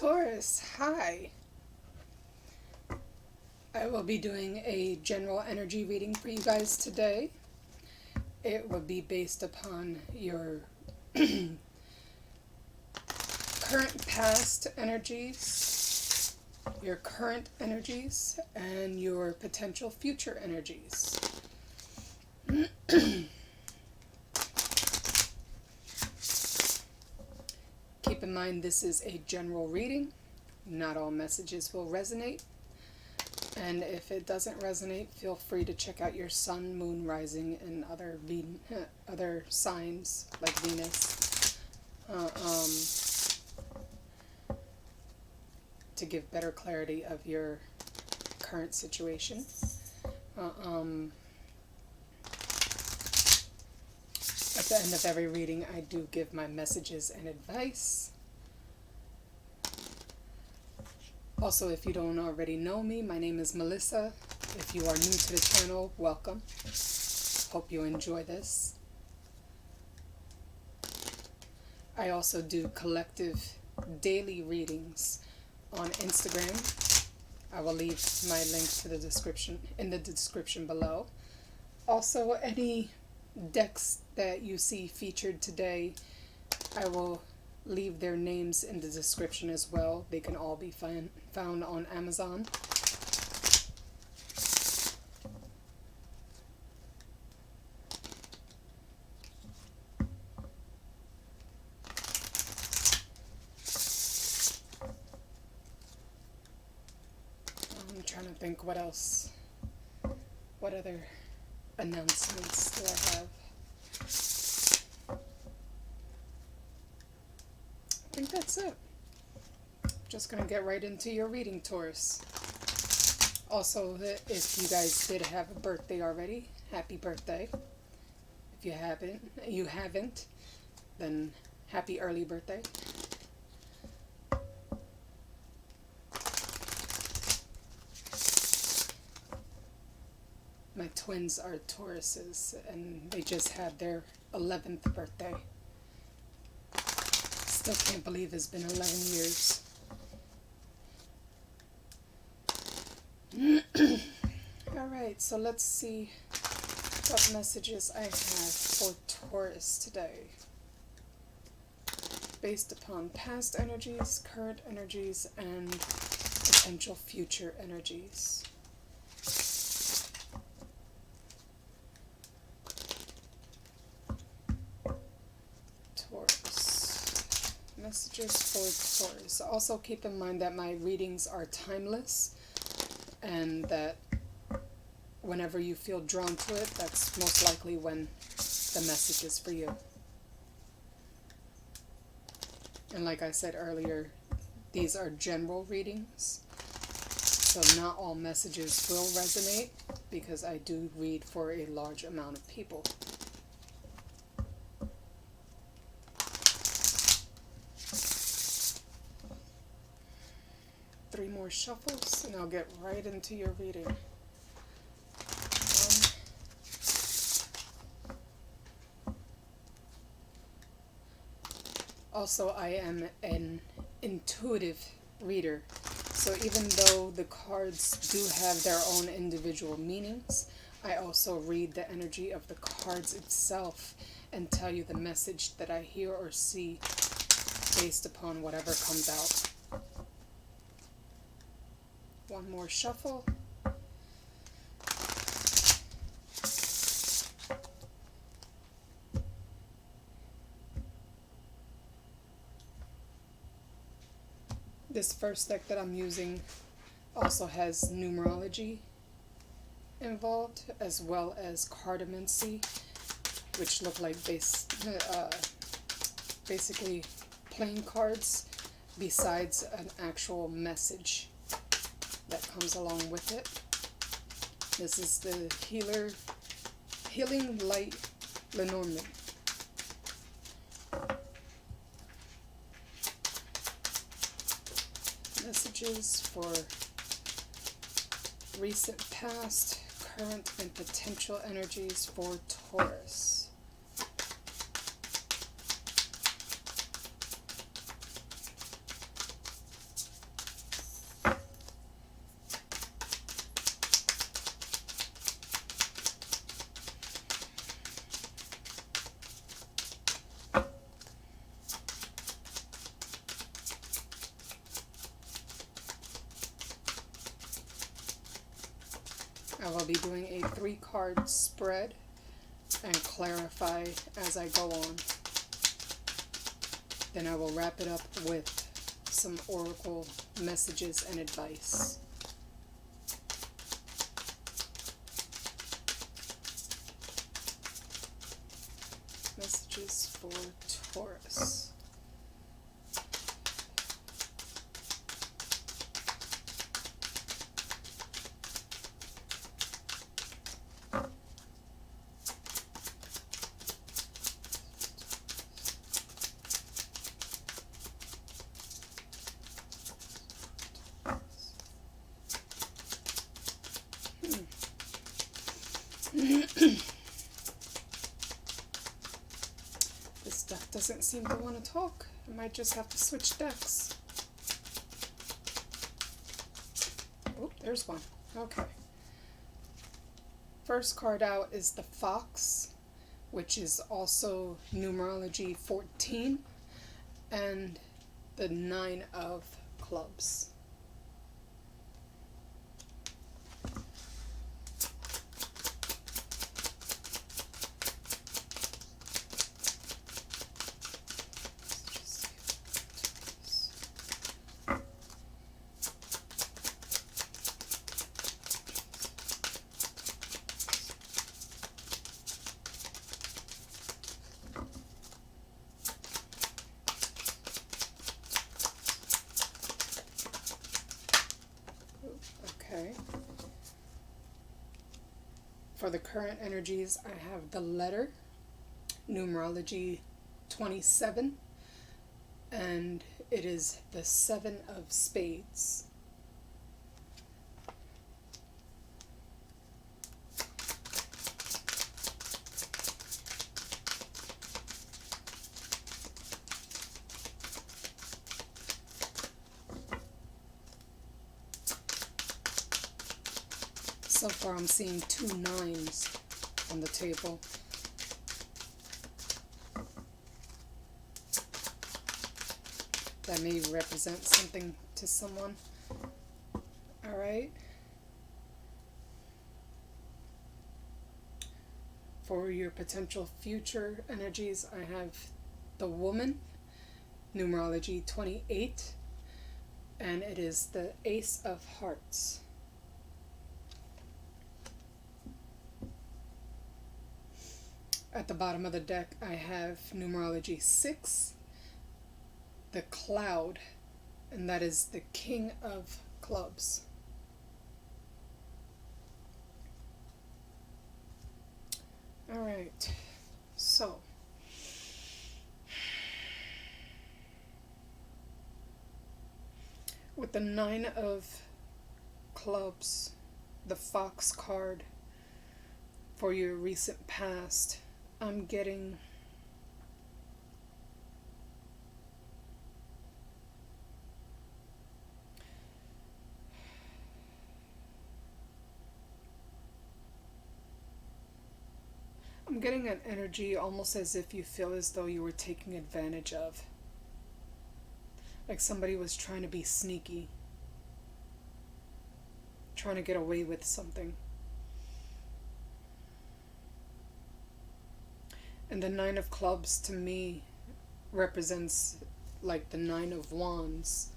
Taurus, hi. I will be doing a general energy reading for you guys today. It will be based upon your current past energies, your current energies, and your potential future energies. Keep in mind this is a general reading. Not all messages will resonate. And if it doesn't resonate, feel free to check out your sun, moon, rising, and other signs like Venus to give better clarity of your current situation. At the end of every reading, I do give my messages and advice. Also, if you don't already know me, my name is Melissa. If you are new to the channel, welcome. Hope you enjoy this. I also do collective daily readings on Instagram. I will leave my link to the description in the description below. Also, any decks that you see featured today, I will leave their names in the description as well. They can all be found on Amazon. I'm trying to think what else. What other announcements do I have? I think that's it. Just gonna get right into your reading, Taurus. Also, if you guys did have a birthday already, happy birthday. If you haven't, then happy early birthday. My twins are Tauruses, and they just had their 11th birthday. Still can't believe it's been 11 years. Alright, so let's see what messages I have for Taurus today. Based upon past energies, current energies, and potential future energies. Messages for Taurus. Also keep in mind that my readings are timeless and that whenever you feel drawn to it, that's most likely when the message is for you. And like I said earlier, these are general readings, so not all messages will resonate because I do read for a large amount of people. 3 more shuffles and I'll get right into your reading. Also, I am an intuitive reader, so even though the cards do have their own individual meanings, I also read the energy of the cards itself and tell you the message that I hear or see based upon whatever comes out. 1 more shuffle. This first deck that I'm using also has numerology involved, as well as cartomancy, which look like basically playing cards besides an actual message that comes along with it. This is the Healing Light Lenormand. Messages for recent, past, current, and potential energies for Taurus. I will be doing a 3-card spread and clarify as I go on. Then I will wrap it up with some oracle messages and advice. Messages for Taurus. This deck doesn't seem to want to talk. I might just have to switch decks. Oh, there's one. Okay. First card out is the Fox, which is also numerology 14, and the 9 of Clubs. Okay. For the current energies, I have the Letter, numerology 27, and it is the 7 of Spades. So far I'm seeing 2 9s on the table. That may represent something to someone. Alright. For your potential future energies, I have the Woman, numerology 28, and it is the Ace of Hearts. At the bottom of the deck, I have numerology 6, the Cloud, and that is the King of Clubs. Alright, so with the 9 of Clubs, the Fox card, for your recent past, I'm getting an energy almost as if you feel as though you were taken advantage of. Like somebody was trying to be sneaky, trying to get away with something. And the 9 of Clubs to me represents like the 9 of Wands.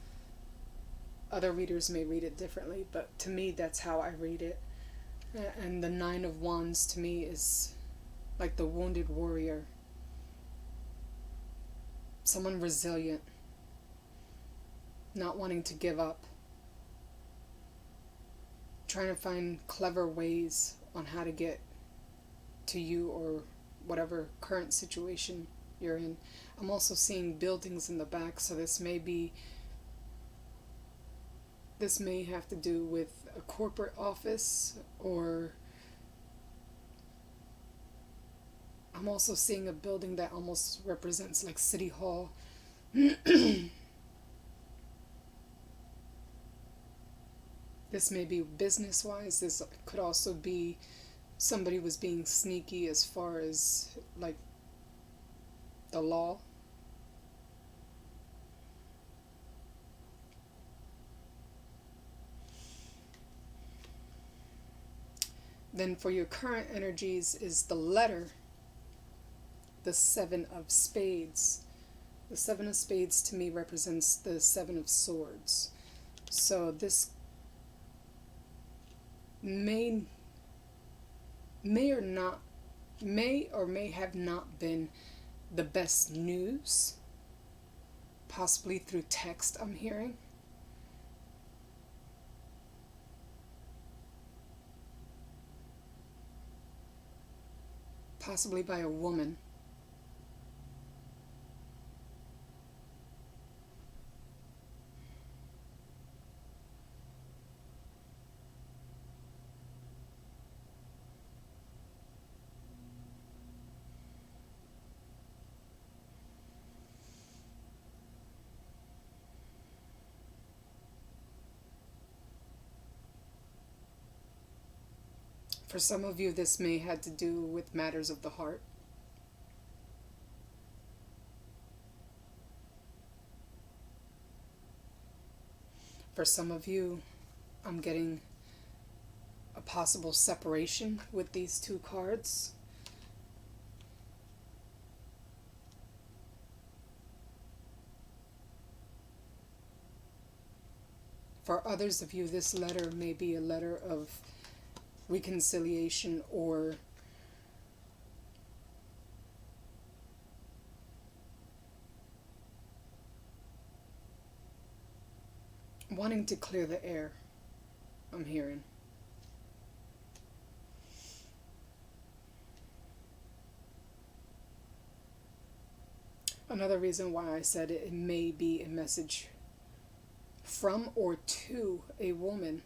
Other readers may read it differently, but to me that's how I read it. And the 9 of Wands to me is like the wounded warrior. Someone resilient, not wanting to give up, trying to find clever ways on how to get to you or whatever current situation you're in. I'm also seeing buildings in the back, so this may have to do with a corporate office, or I'm also seeing a building that almost represents like City Hall. This may be business-wise. This could also be somebody was being sneaky as far as like the law. Then for your current energies is the letter, the Seven of Spades. The Seven of Spades to me represents the Seven of Swords. So this may or may have not been the best news, possibly through text I'm hearing. Possibly by a woman. For some of you, this may have to do with matters of the heart. For some of you, I'm getting a possible separation with these two cards. For others of you, this letter may be a letter of reconciliation or wanting to clear the air, I'm hearing. Another reason why I said it may be a message from or to a woman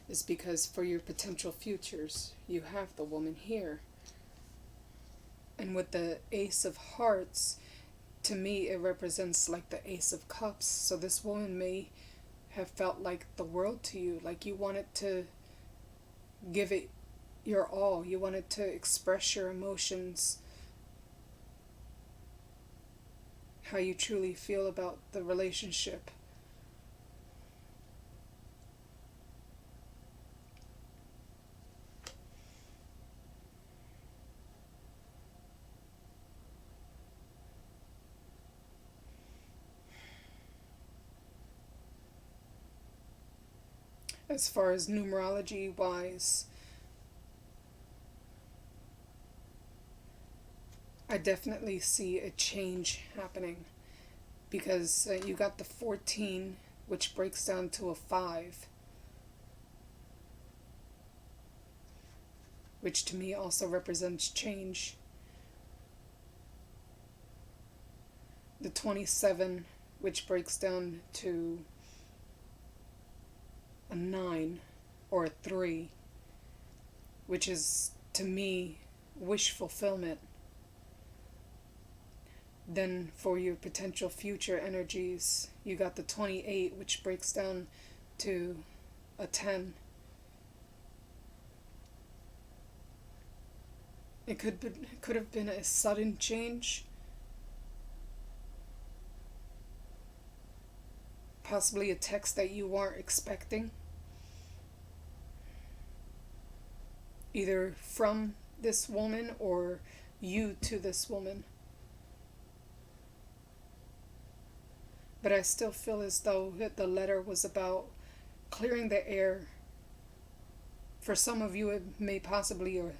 is because for your potential futures, you have the woman here. And with the Ace of Hearts, to me, it represents like the Ace of Cups. So this woman may have felt like the world to you, like you wanted to give it your all. You wanted to express your emotions, how you truly feel about the relationship. As far as numerology wise, I definitely see a change happening because you got the 14, which breaks down to a 5, which to me also represents change. The 27, which breaks down to a 9 or a 3, which is to me wish fulfillment. Then for your potential future energies, you got the 28, which breaks down to a 10. It could have been a sudden change, possibly a text that you weren't expecting, either from this woman or you to this woman. But I still feel as though the letter was about clearing the air. For some of you, it may possibly a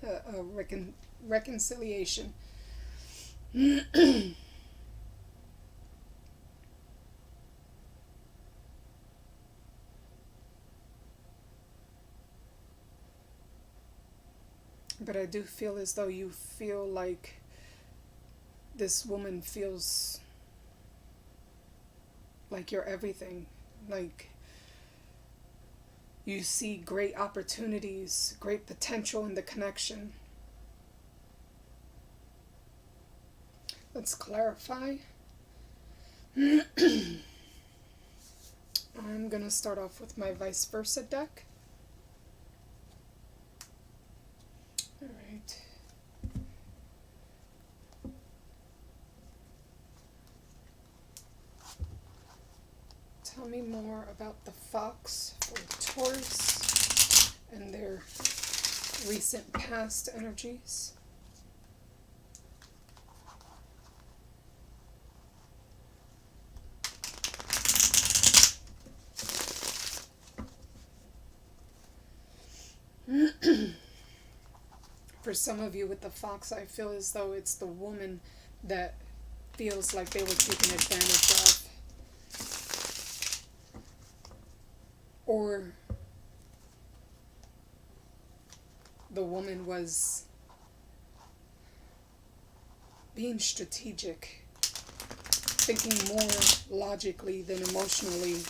reconciliation. But I do feel as though you feel like this woman feels like you're everything. Like you see great opportunities, great potential in the connection. Let's clarify. I'm going to start off with my Viceversa deck. All right. Tell me more about the fox for Taurus and their recent past energies. For some of you with the fox, I feel as though it's the woman that feels like they were taken advantage of. Or the woman was being strategic, thinking more logically than emotionally.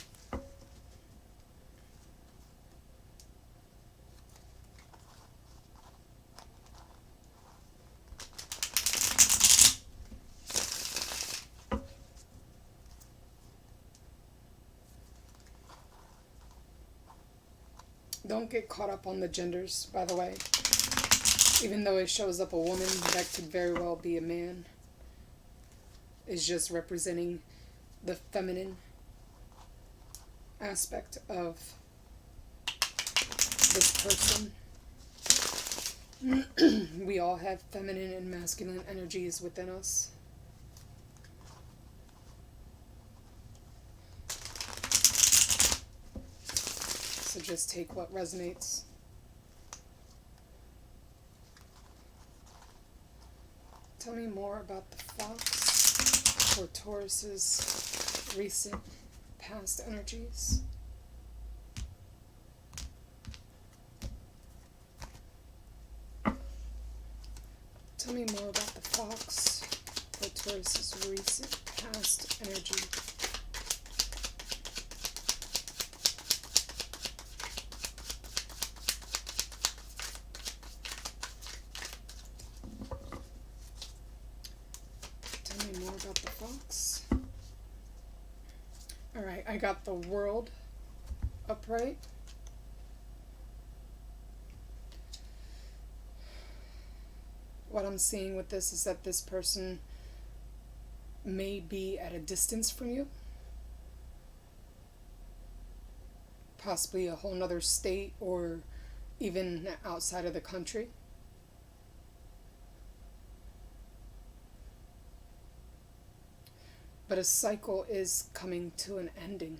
Don't get caught up on the genders, by the way. Even though it shows up a woman, that could very well be a man. It's just representing the feminine aspect of this person. We all have feminine and masculine energies within us. So just take what resonates. Tell me more about the fox or Taurus's recent past energies. Tell me more about the fox or Taurus's recent past energy. About the fox. All right, I got the world upright. What I'm seeing with this is that this person may be at a distance from you, possibly a whole nother state or even outside of the country. But a cycle is coming to an ending.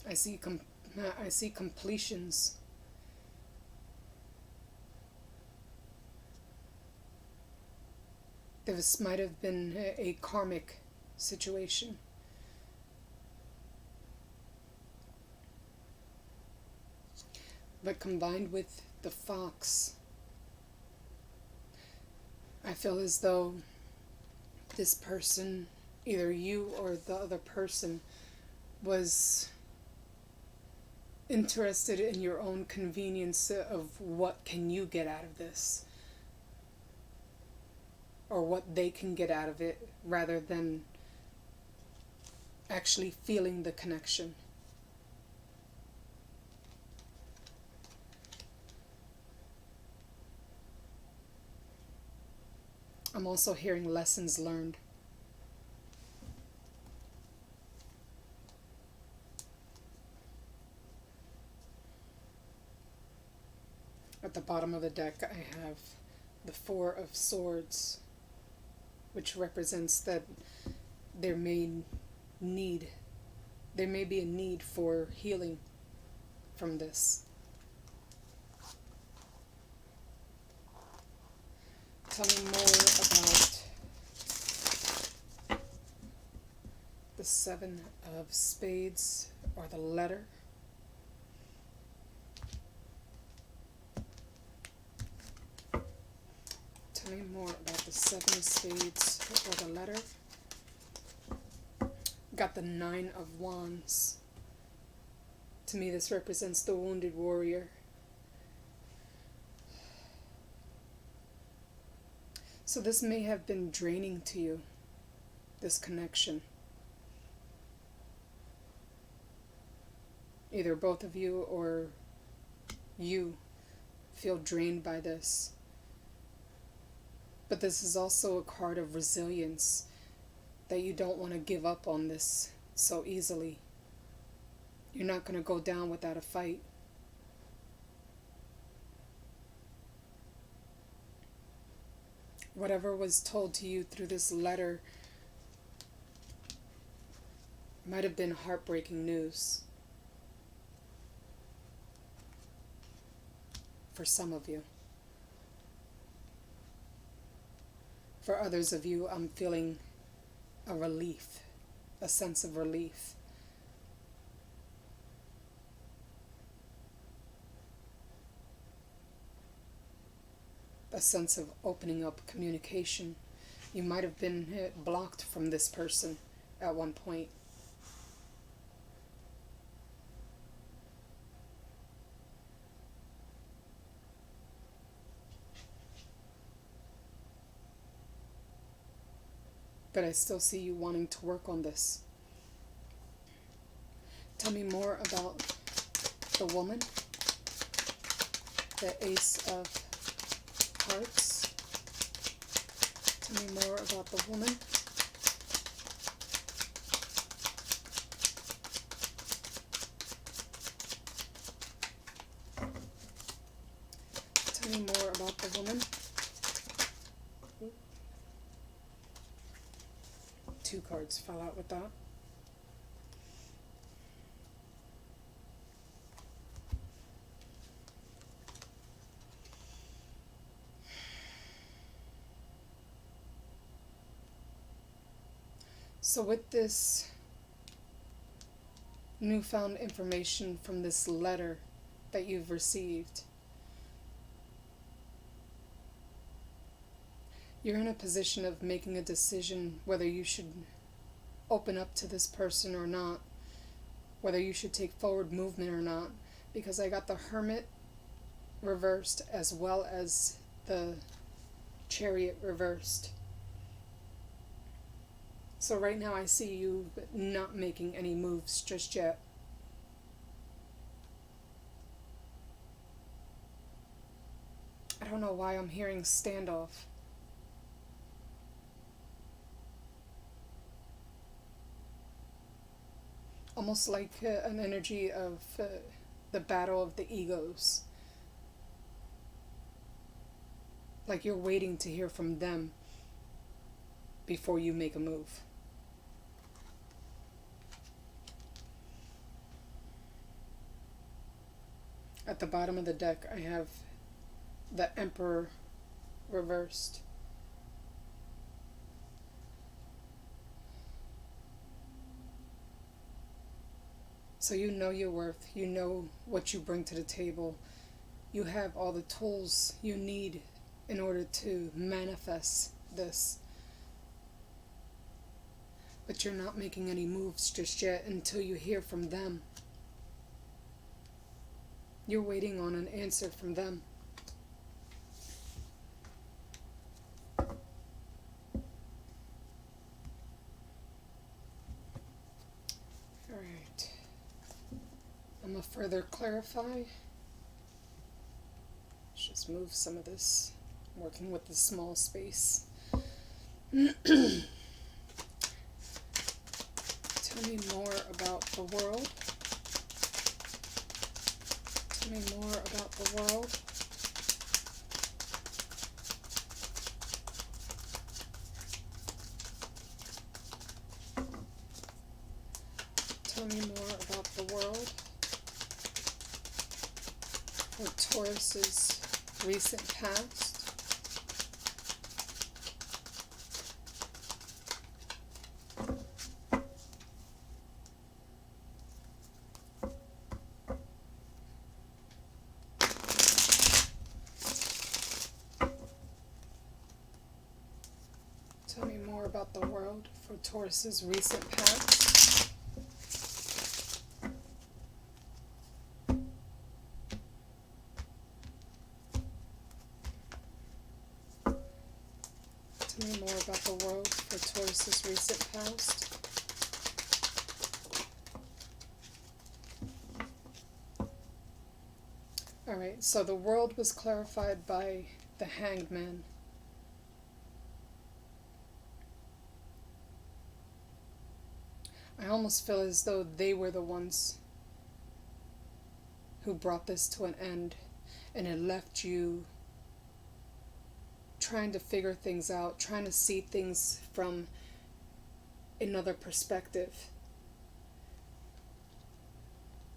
I see completions. This might have been a karmic situation. But combined with the fox, I feel as though this person, either you or the other person, was interested in your own convenience of what can you get out of this, or what they can get out of it, rather than actually feeling the connection. I'm also hearing lessons learned. At the bottom of the deck, I have the Four of Swords, which represents that there may be a need for healing from this. Tell me more about the Seven of Spades, or the letter. Tell me more about the Seven of Spades, or the letter. Got the Nine of Wands. To me, this represents the wounded warrior. So this may have been draining to you, this connection. Either both of you or you feel drained by this. But this is also a card of resilience. that you don't want to give up on this so easily. You're not going to go down without a fight. Whatever was told to you through this letter might have been heartbreaking news for some of you. For others of you, I'm feeling a relief, a sense of relief. A sense of opening up communication. You might have been blocked from this person at one point. But I still see you wanting to work on this. Tell me more about the woman, the Ace of Hearts. Tell me more about the woman. Tell me more about the woman. 2 cards fell out with that. So with this newfound information from this letter that you've received, you're in a position of making a decision whether you should open up to this person or not, whether you should take forward movement or not, because I got the Hermit reversed as well as the Chariot reversed. So right now I see you not making any moves just yet. I don't know why I'm hearing standoff. Almost like an energy of the battle of the egos. Like you're waiting to hear from them before you make a move. At the bottom of the deck, I have the Emperor reversed. So you know your worth, you know what you bring to the table. You have all the tools you need in order to manifest this. But you're not making any moves just yet until you hear from them. You're waiting on an answer from them. Alright. I'm going to further clarify. Let's just move some of this. I'm working with the small space. Tell me more about the world. Tell me more about the world. Tell me more about the world. For Taurus's recent past. Tell me more about the world for Taurus's recent past. Tell me more about the world for Taurus's recent past. Alright, so the world was clarified by the Hanged Man. I almost feel as though they were the ones who brought this to an end, and it left you trying to figure things out, trying to see things from another perspective,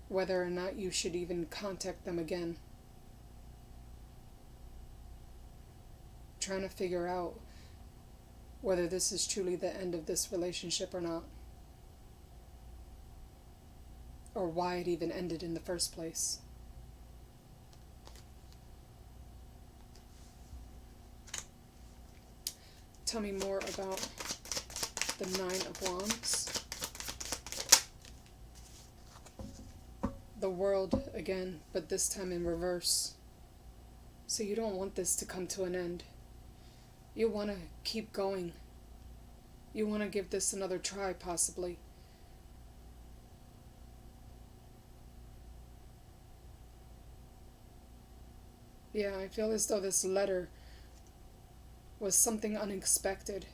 whether or not you should even contact them again. Trying to figure out whether this is truly the end of this relationship or not, or why it even ended in the first place. Tell me more about the Nine of Wands. The World again, but this time in reverse. So you don't want this to come to an end. You want to keep going. You want to give this another try, possibly. Yeah, I feel as though this letter was something unexpected.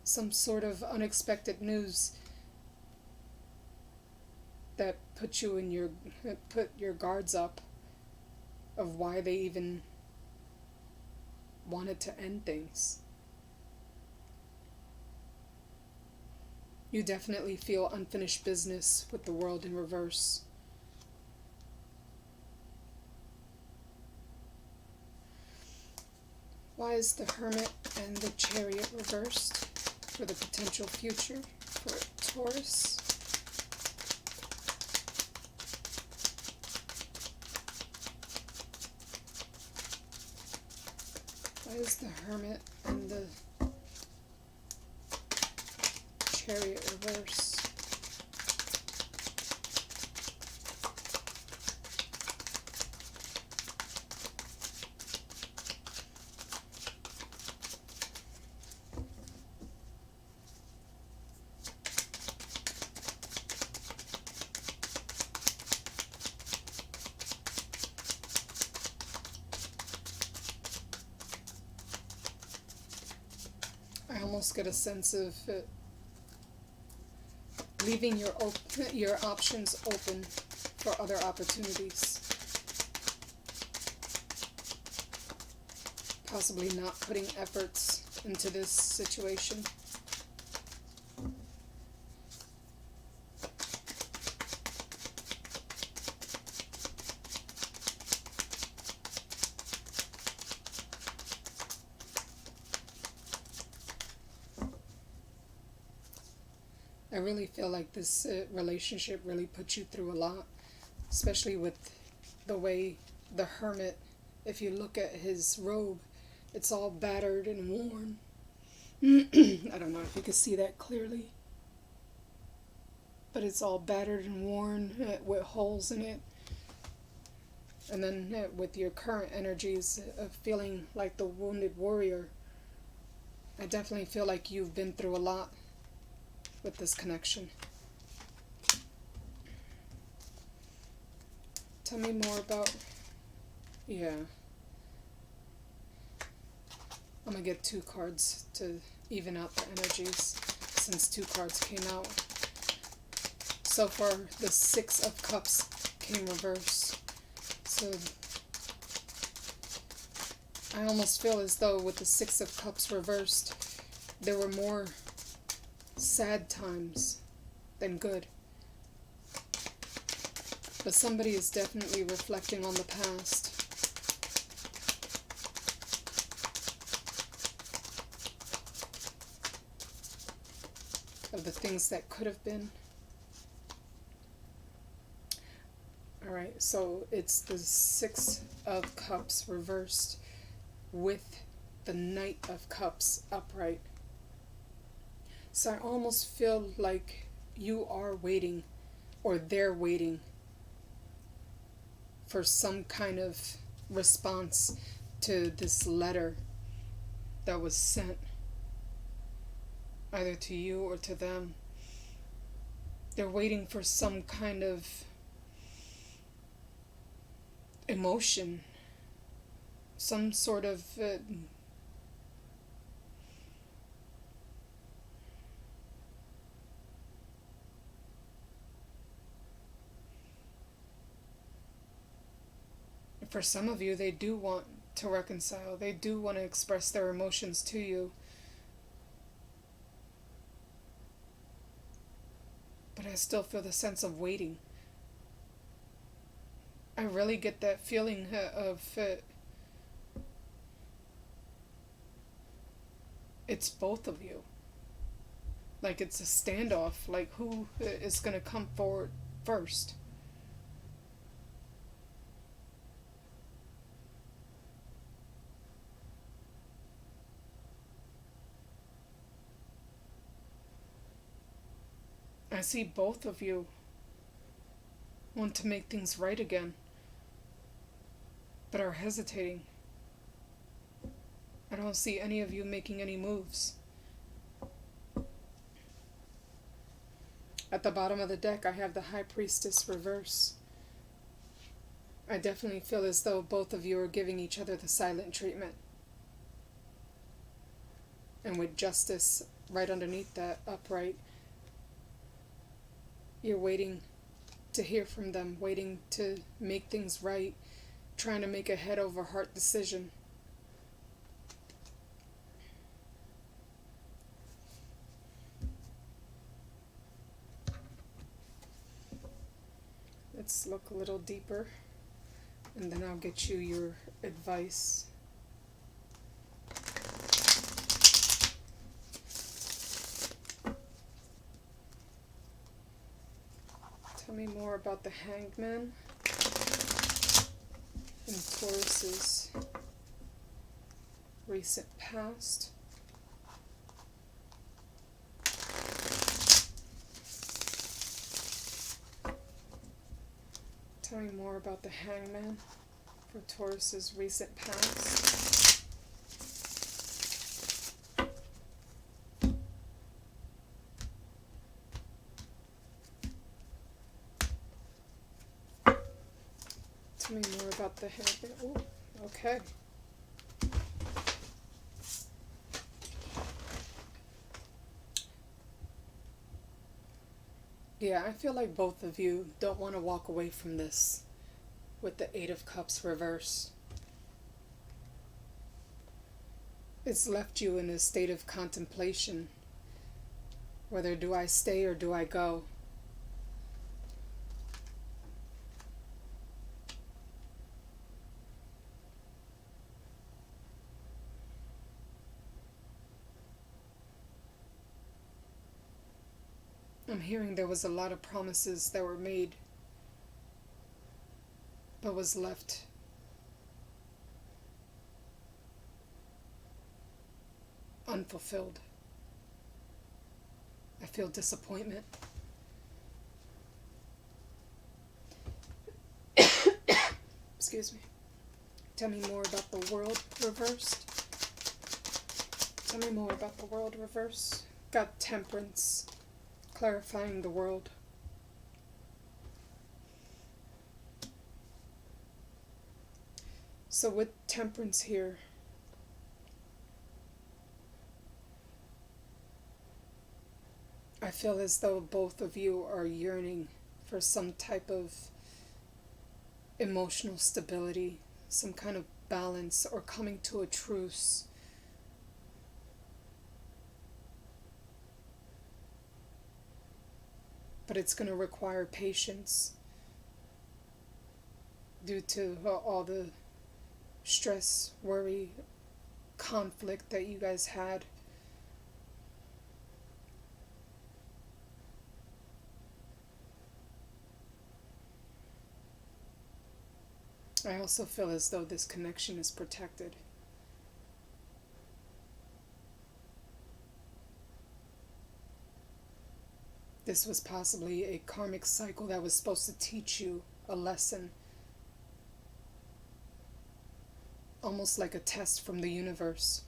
Some sort of unexpected news that put your guards up of why they even wanted to end things. You definitely feel unfinished business with the World in reverse. Why is the Hermit and the Chariot reversed for the potential future for Taurus? Why is the Hermit and the Chariot reversed? I almost get a sense of leaving your options open for other opportunities. Possibly not putting efforts into this situation. I really feel like this relationship really put you through a lot, especially with the way the Hermit, if you look at his robe, it's all battered and worn. I don't know if you can see that clearly, but it's all battered and worn with holes in it. And then with your current energies of feeling like the wounded warrior, I definitely feel like you've been through a lot with this connection. Tell me more about, yeah. I'm gonna get 2 cards to even out the energies since 2 cards came out. So far, the 6 of Cups came reverse. So I almost feel as though with the 6 of Cups reversed, there were more sad times than good. But somebody is definitely reflecting on the past. Of the things that could have been. Alright, so it's the 6 of Cups reversed with the Knight of Cups upright. So I almost feel like you are waiting, or they're waiting, for some kind of response to this letter that was sent, either to you or to them. They're waiting for some kind of emotion, some sort of For some of you, they do want to reconcile. They do want to express their emotions to you. But I still feel the sense of waiting. I really get that feeling of it's both of you. Like it's a standoff. Like who is going to come forward first? I see both of you want to make things right again, but are hesitating. I don't see any of you making any moves. At the bottom of the deck, I have the High Priestess reverse. I definitely feel as though both of you are giving each other the silent treatment. And with Justice right underneath that upright, you're waiting to hear from them, waiting to make things right, trying to make a head over heart decision. Let's look a little deeper, and then I'll get you your advice. Tell me more about the Hanged Man and Taurus's recent past. Tell me more about the Hangman for Taurus's recent past. Tell me more about the Hangman. Ooh, okay. Yeah, I feel like both of you don't want to walk away from this with the Eight of Cups reverse. It's left you in a state of contemplation. Whether do I stay or do I go? I'm hearing there was a lot of promises that were made, but was left unfulfilled. I feel disappointment. Excuse me. Tell me more about the World reversed. Tell me more about the World reverse. Got Temperance. Clarifying the world. So with Temperance here, I feel as though both of you are yearning for some type of emotional stability, some kind of balance, or coming to a truce. But it's going to require patience due to all the stress, worry, conflict that you guys had. I also feel as though this connection is protected. This was possibly a karmic cycle that was supposed to teach you a lesson. Almost like a test from the universe.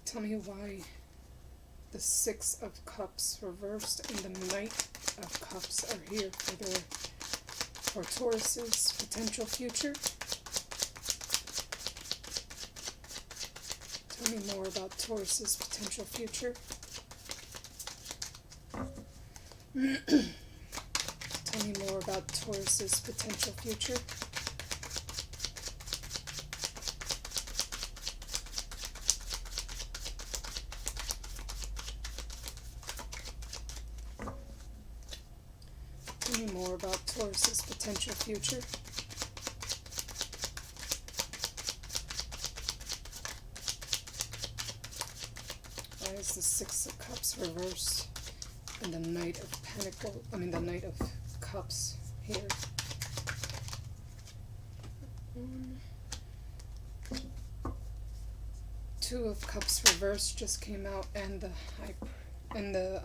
Tell me why the Six of Cups reversed and the Knight of Cups are here for Taurus's potential future. Tell me more about Taurus's potential future. Tell me more about Taurus's potential future. Tell me more about Taurus's potential future. Why is the Six of Cups reversed and the Knight of Pentacles, the Knight of Cups here? Two of Cups reversed just came out, and the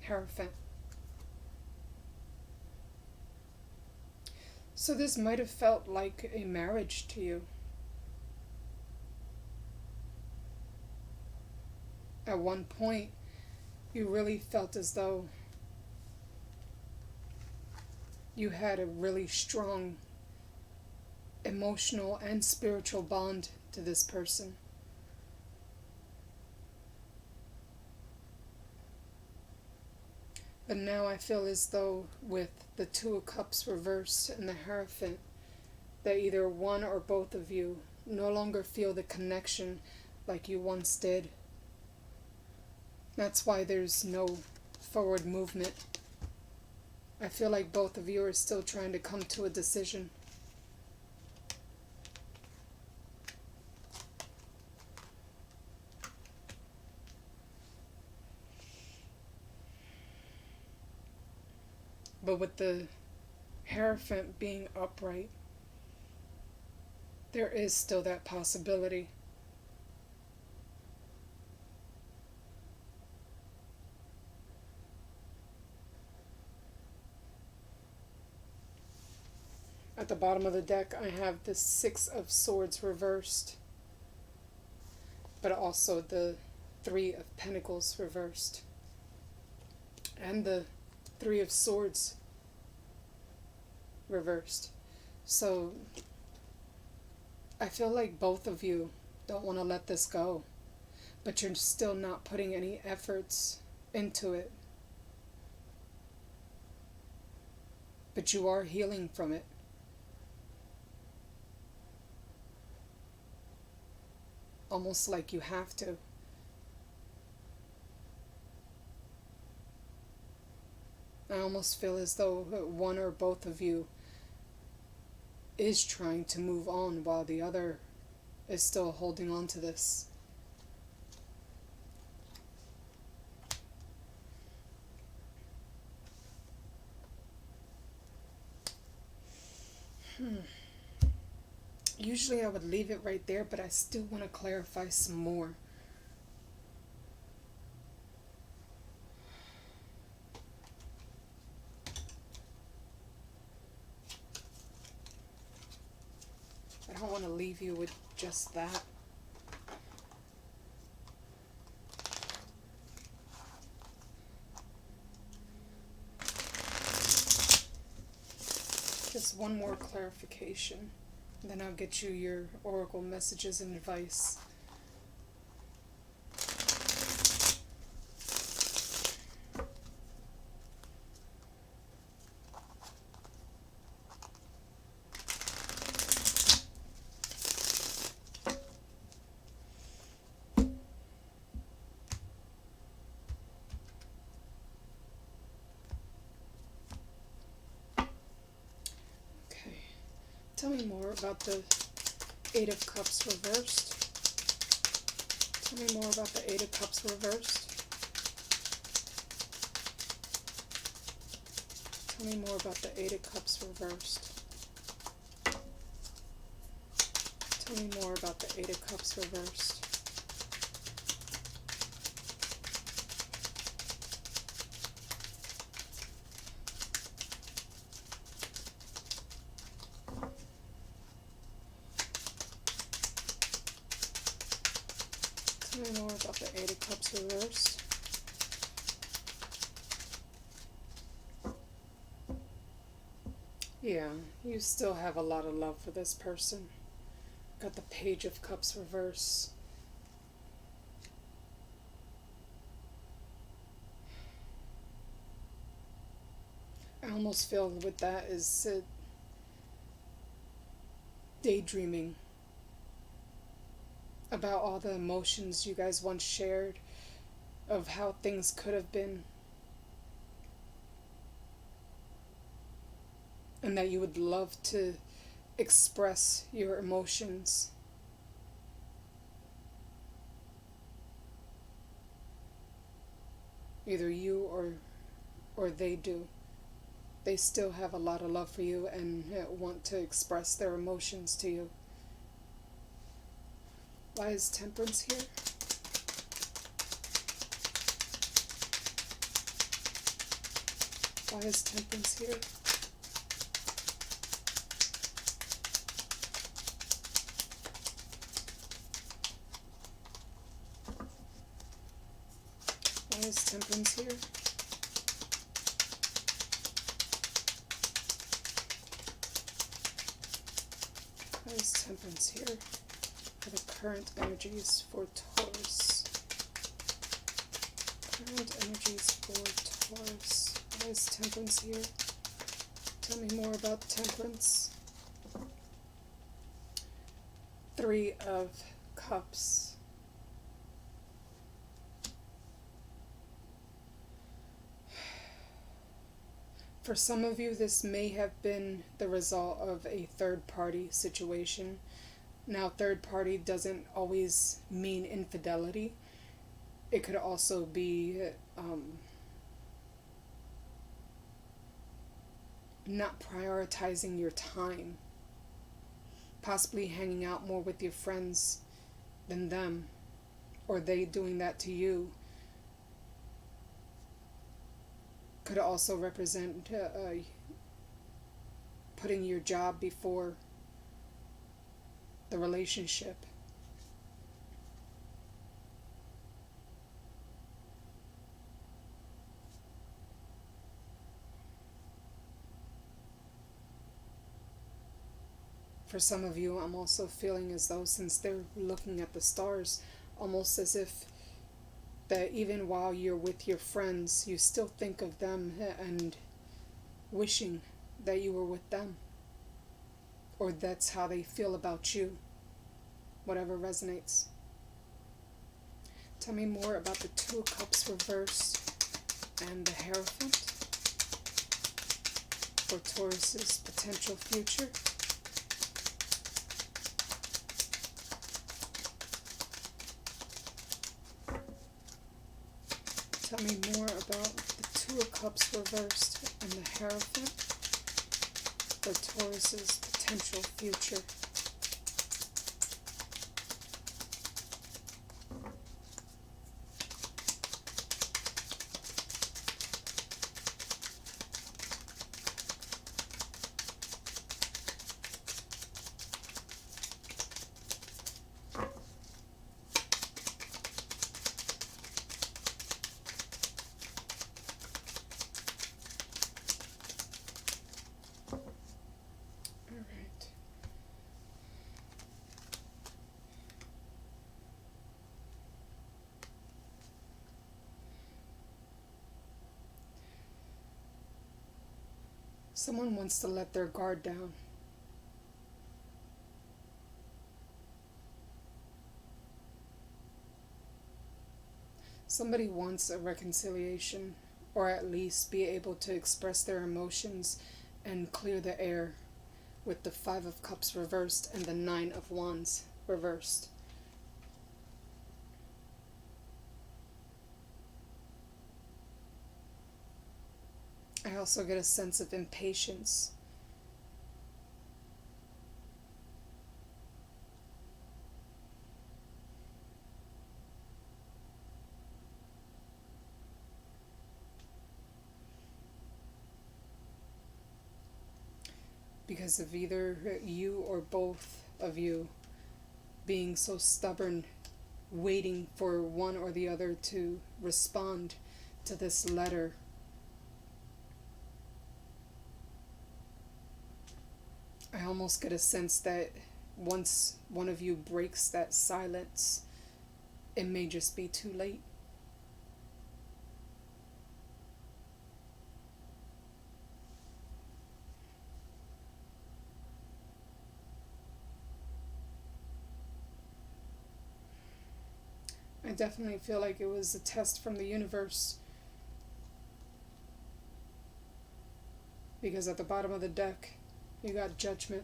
Hierophant. So this might have felt like a marriage to you. At one point, you really felt as though you had a really strong emotional and spiritual bond to this person. But now I feel as though with the Two of Cups reversed and the Hierophant, that either one or both of you no longer feel the connection like you once did. That's why there's no forward movement. I feel like both of you are still trying to come to a decision. But with the Hierophant being upright, there is still that possibility. At the bottom of the deck, I have the Six of Swords reversed, but also the Three of Pentacles reversed, and the Three of Swords reversed. So I feel like both of you don't want to let this go, but you're still not putting any efforts into it. But you are healing from it. Almost like you have to. I almost feel as though one or both of you is trying to move on while the other is still holding on to this. Usually I would leave it right there, but I still want to clarify some more. I don't want to leave you with just that. Just one more clarification. Then I'll get you your oracle messages and advice. Tell me more about the Eight of Cups reversed. Tell me more about the Eight of Cups reversed. Tell me more about the Eight of Cups reversed. Tell me more about the Eight of Cups reversed. Tell me more about the Eight of Cups reversed. Yeah, you still have a lot of love for this person. Got the Page of Cups reverse. almost feel with that is daydreaming about all the emotions you guys once shared, of how things could have been, and that you would love to express your emotions. Either you or they do. They still have a lot of love for you and want to express their emotions to you. Why is Temperance here? Why is Temperance here? Why is Temperance here? Why is Temperance here? For the current energies for Taurus. Current energies for Taurus. Why is Temperance here? Tell me more about Temperance. 3 of Cups. For some of you, this may have been the result of a third-party situation. Now, third-party doesn't always mean infidelity. It could also be not prioritizing your time. Possibly hanging out more with your friends than them. Or they doing that to you. Could also represent putting your job before the relationship. For some of you, I'm also feeling as though, since they're looking at the stars, almost as if that even while you're with your friends, you still think of them and wishing that you were with them. Or that's how they feel about you. Whatever resonates. Tell me more about the 2 of Cups reversed and the Hierophant for Taurus's potential future. Tell me more about the 2 of Cups reversed and the Hierophant for Taurus's potential future. Someone wants to let their guard down. Somebody wants a reconciliation, or at least be able to express their emotions and clear the air with the 5 of Cups reversed and the 9 of Wands reversed. I also get a sense of impatience. Because of either you or both of you being so stubborn, waiting for one or the other to respond to this letter. I almost get a sense that once one of you breaks that silence, it may just be too late. definitely feel like it was a test from the universe. Because at the bottom of the deck, you got Judgment.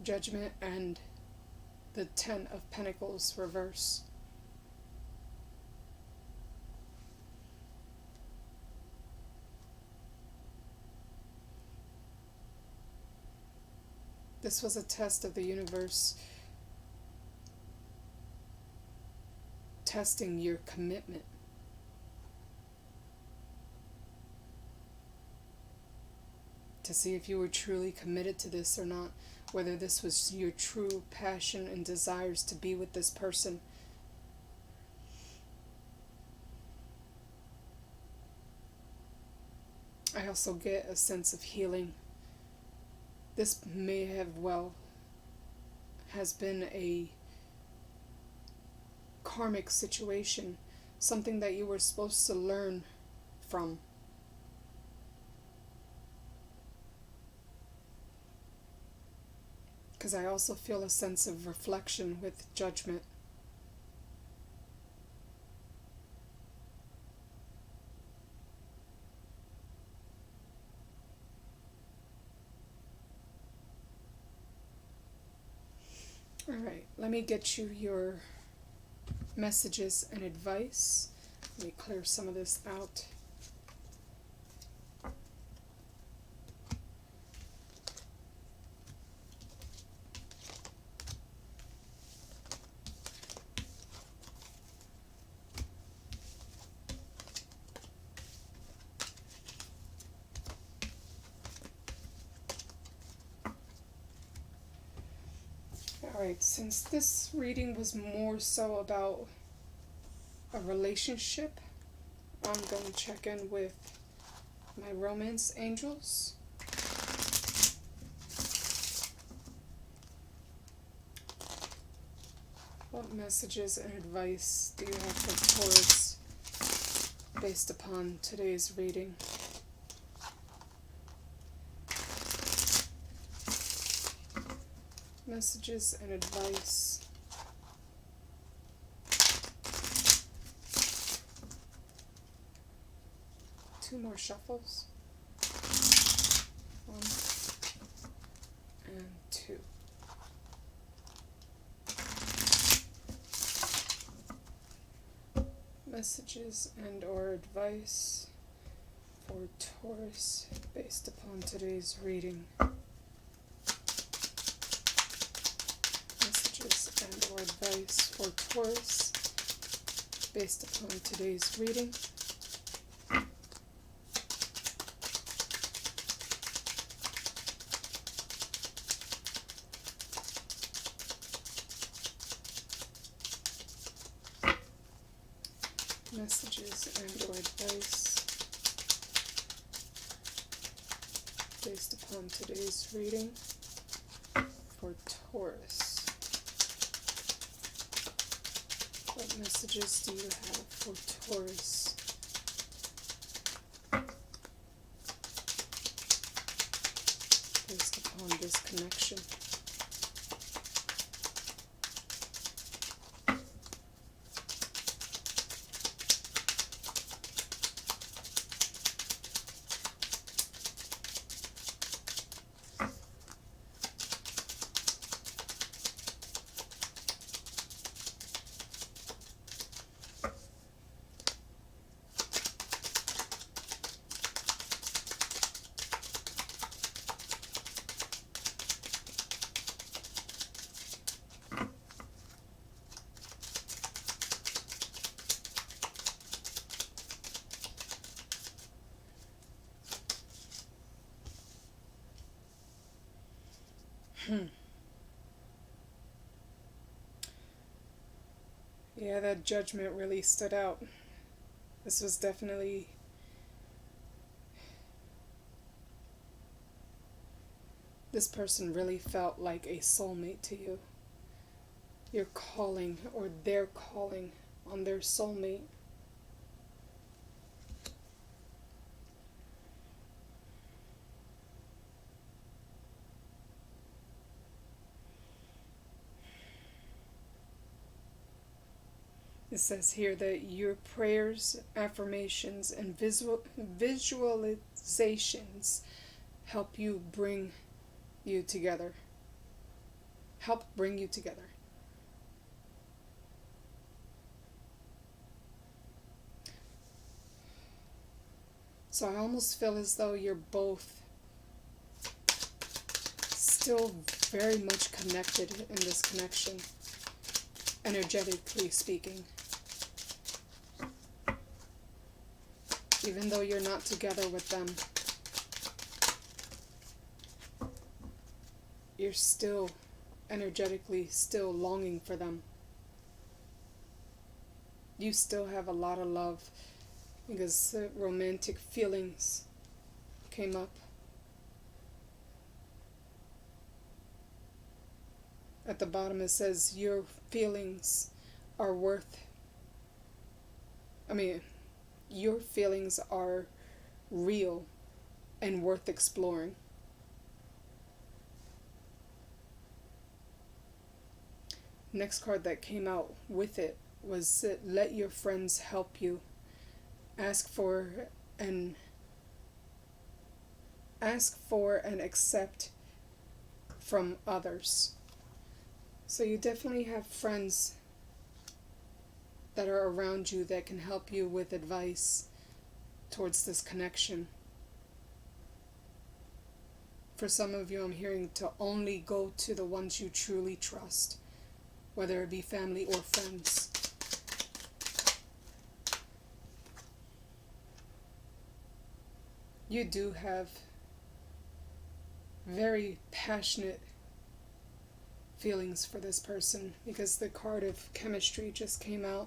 Judgment and the Ten of Pentacles reverse. This was a test of the universe, testing your commitment. To see if you were truly committed to this or not, whether this was your true passion and desires to be with this person. I also get a sense of healing. This may have has been a karmic situation, something that you were supposed to learn from. Because I also feel a sense of reflection with Judgment. Alright, let me get you your messages and advice. Let me clear some of this out. Alright, since this reading was more so about a relationship, I'm going to check in with my romance angels. What messages and advice do you have for Taurus based upon today's reading? Messages and advice. Two more shuffles. 1 and 2. Messages and or advice for Taurus based upon today's reading. And or advice for Taurus based upon today's reading. Messages and or advice based upon today's reading for Taurus. What messages do you have for Taurus based upon this connection? Yeah, that Judgment really stood out. This was definitely this person really felt like a soulmate to you. You're calling, or they're calling on their soulmate. It says here that your prayers, affirmations, and visualizations help you bring you together. Help bring you together. So I almost feel as though you're both still very much connected in this connection, energetically speaking. Even though you're not together with them, you're still energetically still longing for them. You still have a lot of love because romantic feelings came up. At the bottom it says your feelings are your feelings are real and worth exploring. Next card that came out with it was let your friends help you. Ask for and accept from others. So you definitely have friends that are around you that can help you with advice towards this connection. For some of you, I'm hearing to only go to the ones you truly trust, whether it be family or friends. You do have very passionate feelings for this person because the card of chemistry just came out.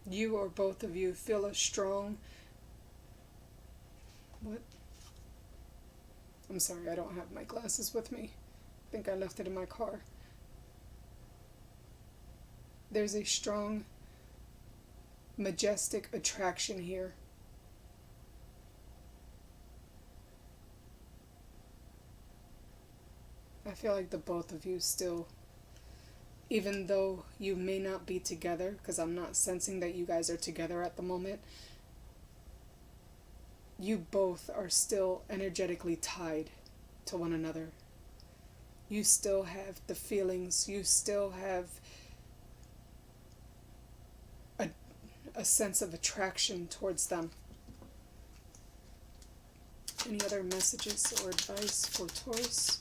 You or both of you feel a strong... What? I'm sorry, I don't have my glasses with me. I think I left it in my car. There's a strong, majestic attraction here. I feel like the both of you still, even though you may not be together, because I'm not sensing that you guys are together at the moment, you both are still energetically tied to one another. You still have the feelings, you still have a sense of attraction towards them. Any other messages or advice for Taurus?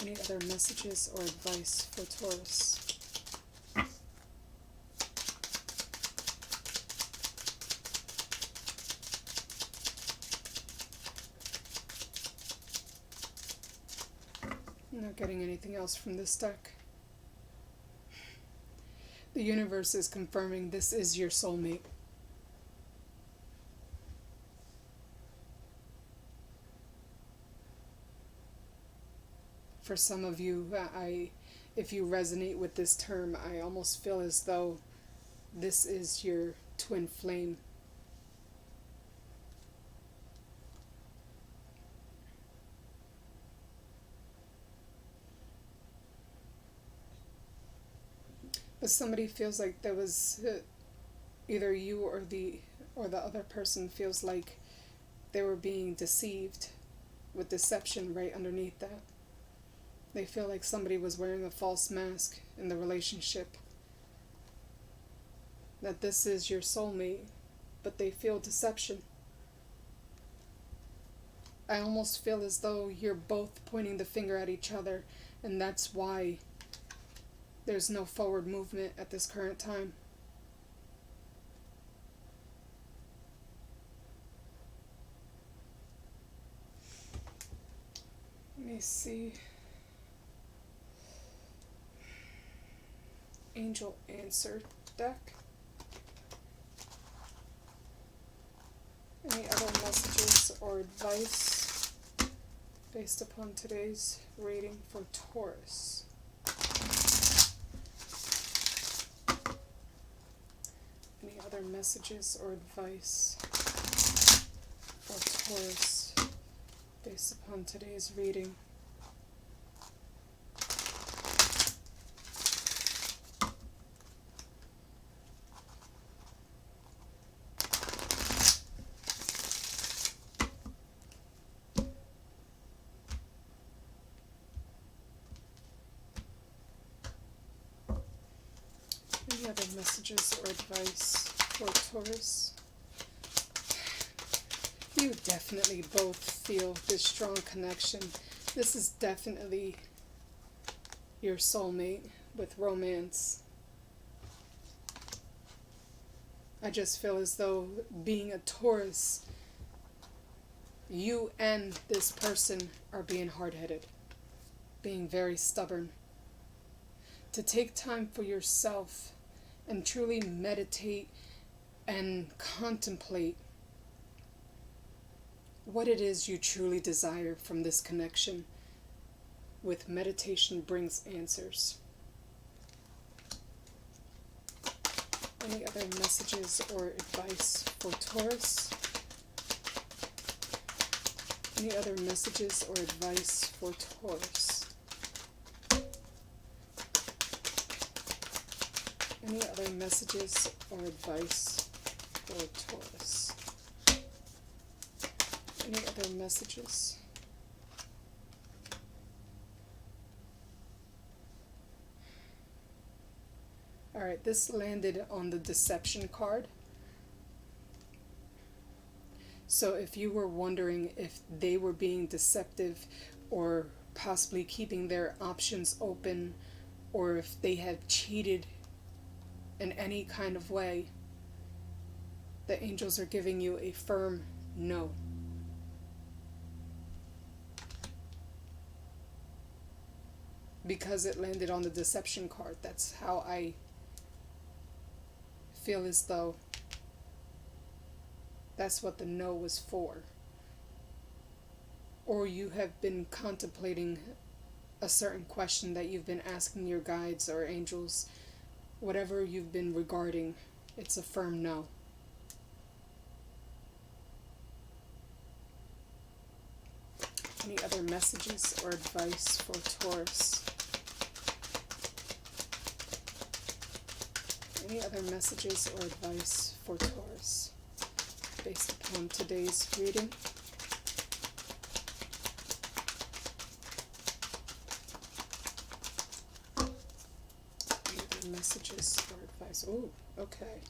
Any other messages or advice for Taurus? I'm not getting anything else from this deck. The universe is confirming this is your soulmate. For some of you, if you resonate with this term, I almost feel as though this is your twin flame. But somebody feels like there was either you or the other person feels like they were being deceived, with deception right underneath that. They feel like somebody was wearing a false mask in the relationship. That this is your soulmate, but they feel deception. I almost feel as though you're both pointing the finger at each other, and that's why there's no forward movement at this current time. Let me see. Angel Answer deck. Any other messages or advice based upon today's reading for Taurus? Any other messages or advice for Taurus based upon today's reading. Any other messages or advice for Taurus? You definitely both feel this strong connection. This is definitely your soulmate with romance. I just feel as though being a Taurus, you and this person are being hard-headed, being very stubborn. To take time for yourself and truly meditate and contemplate what it is you truly desire from this connection. With meditation brings answers. Any other messages or advice for Taurus? Any other messages or advice for Taurus? Any other messages or advice for Taurus? Any other messages? Alright, this landed on the deception card. So if you were wondering if they were being deceptive or possibly keeping their options open, or if they have cheated in any kind of way, the angels are giving you a firm no. Because it landed on the deception card, that's how I feel as though that's what the no was for. Or you have been contemplating a certain question that you've been asking your guides or angels, whatever you've been regarding, it's a firm no. Any other messages or advice for Taurus? Any other messages or advice for Taurus based upon today's reading? Any other messages or advice? Oh, okay.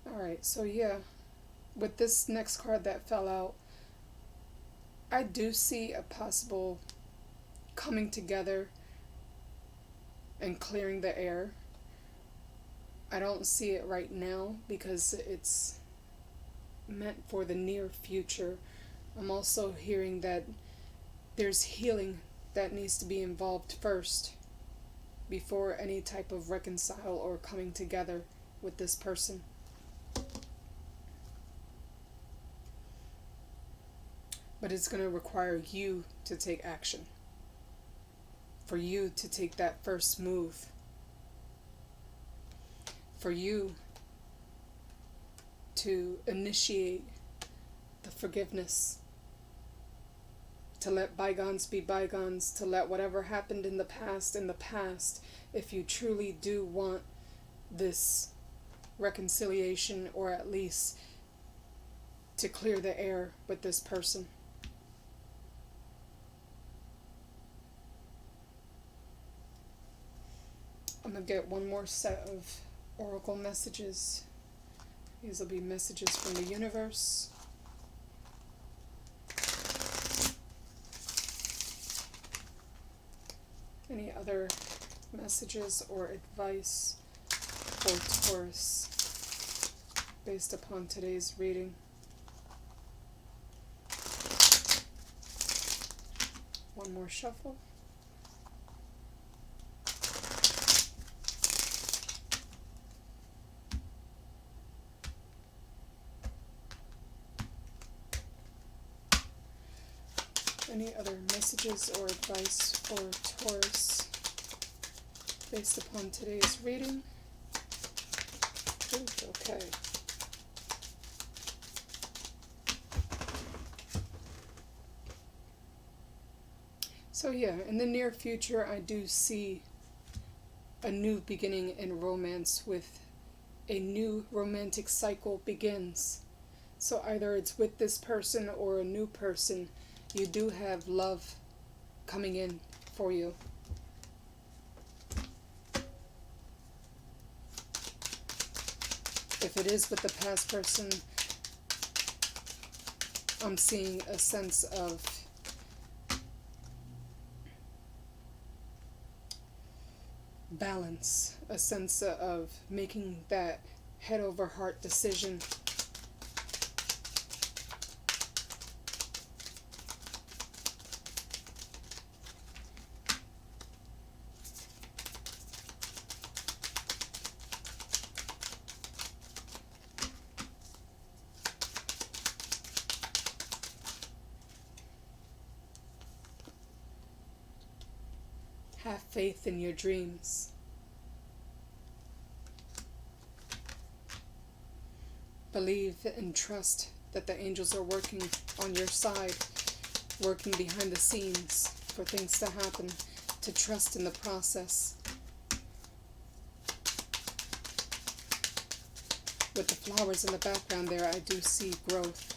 Alright, so yeah, with this next card that fell out, I do see a possible coming together and clearing the air. I don't see it right now because it's meant for the near future. I'm also hearing that there's healing that needs to be involved first before any type of reconcile or coming together with this person. But it's going to require you to take action. For you to take that first move. For you to initiate the forgiveness. To let bygones be bygones. To let whatever happened in the past, if you truly do want this reconciliation, or at least to clear the air with this person. I'm going to get one more set of oracle messages. These will be messages from the universe. Any other messages or advice for Taurus based upon today's reading? One more shuffle. Any other messages or advice for Taurus based upon today's reading? Ooh, okay. So yeah, in the near future, I do see a new beginning in romance with a new romantic cycle begins. So either it's with this person or a new person, you do have love coming in for you. If it is with the past person, I'm seeing a sense of balance, a sense of making that head over heart decision. Have faith in your dreams. Believe and trust that the angels are working on your side, working behind the scenes for things to happen, to trust in the process. With the flowers in the background there, I do see growth.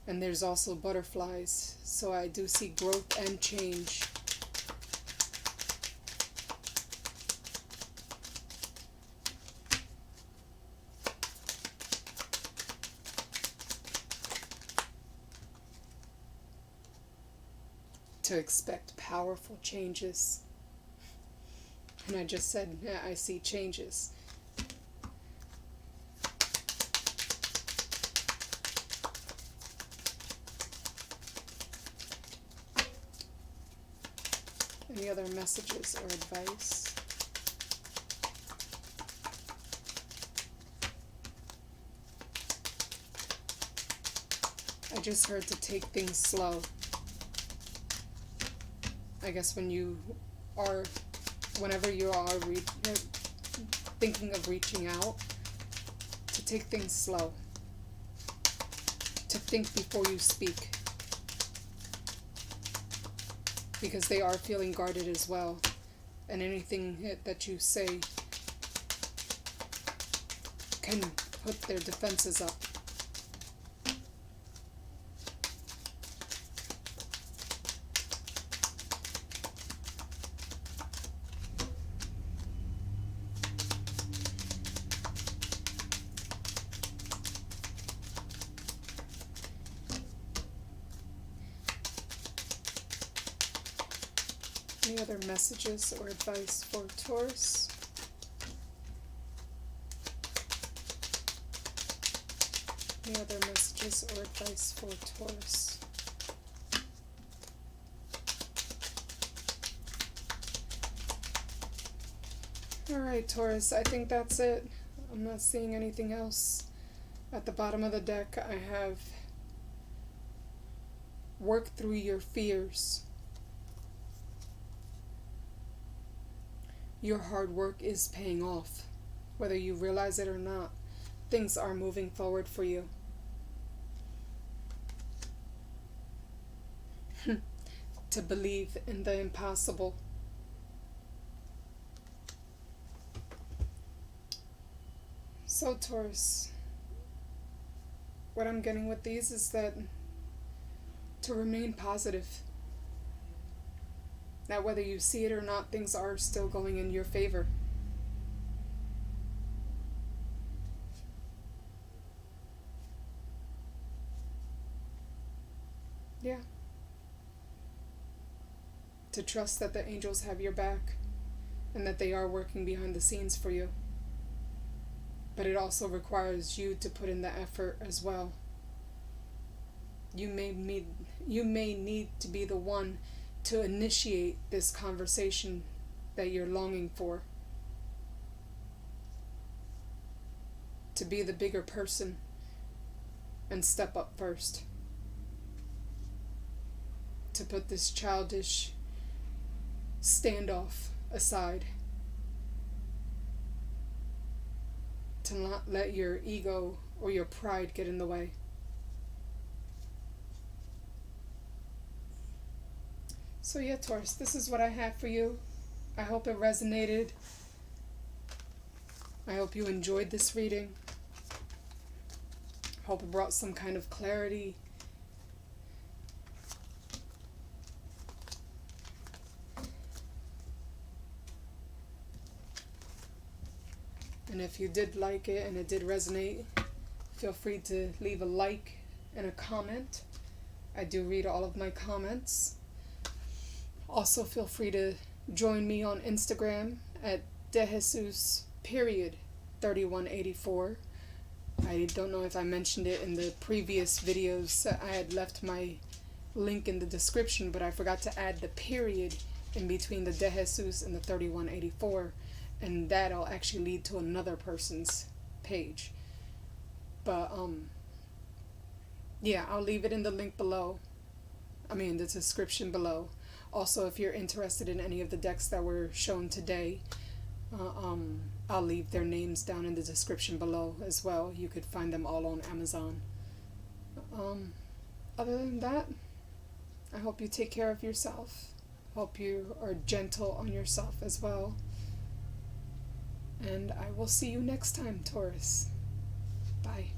And there's also butterflies, so I do see growth and change. To expect powerful changes. And I just said, yeah, I see changes. Any other messages or advice? I just heard to take things slow. I guess whenever you are thinking of reaching out, to take things slow. To think before you speak. Because they are feeling guarded as well. And anything that you say can put their defenses up. Any other messages or advice for Taurus? Any other messages or advice for Taurus? Alright, Taurus, I think that's it. I'm not seeing anything else. At the bottom of the deck, I have work through your fears. Your hard work is paying off. Whether you realize it or not, things are moving forward for you. To believe in the impossible. So, Taurus, what I'm getting with these is that to remain positive. That whether you see it or not, things are still going in your favor. Yeah. To trust that the angels have your back and that they are working behind the scenes for you. But it also requires you to put in the effort as well. You may need to be the one to initiate this conversation that you're longing for. To be the bigger person and step up first. To put this childish standoff aside. To not let your ego or your pride get in the way. So yeah, Taurus, this is what I have for you. I hope it resonated. I hope you enjoyed this reading. I hope it brought some kind of clarity. And if you did like it and it did resonate, feel free to leave a like and a comment. I do read all of my comments. Also, feel free to join me on Instagram at DeJesus.3184. I don't know if I mentioned it in the previous videos. I had left my link in the description, but I forgot to add the period in between the DeJesus and the 3184, and that'll actually lead to another person's page. But yeah, I'll leave it in the link below. The description below. Also, if you're interested in any of the decks that were shown today, I'll leave their names down in the description below as well. You could find them all on Amazon. Other than that, I hope you take care of yourself. Hope you are gentle on yourself as well. And I will see you next time, Taurus. Bye.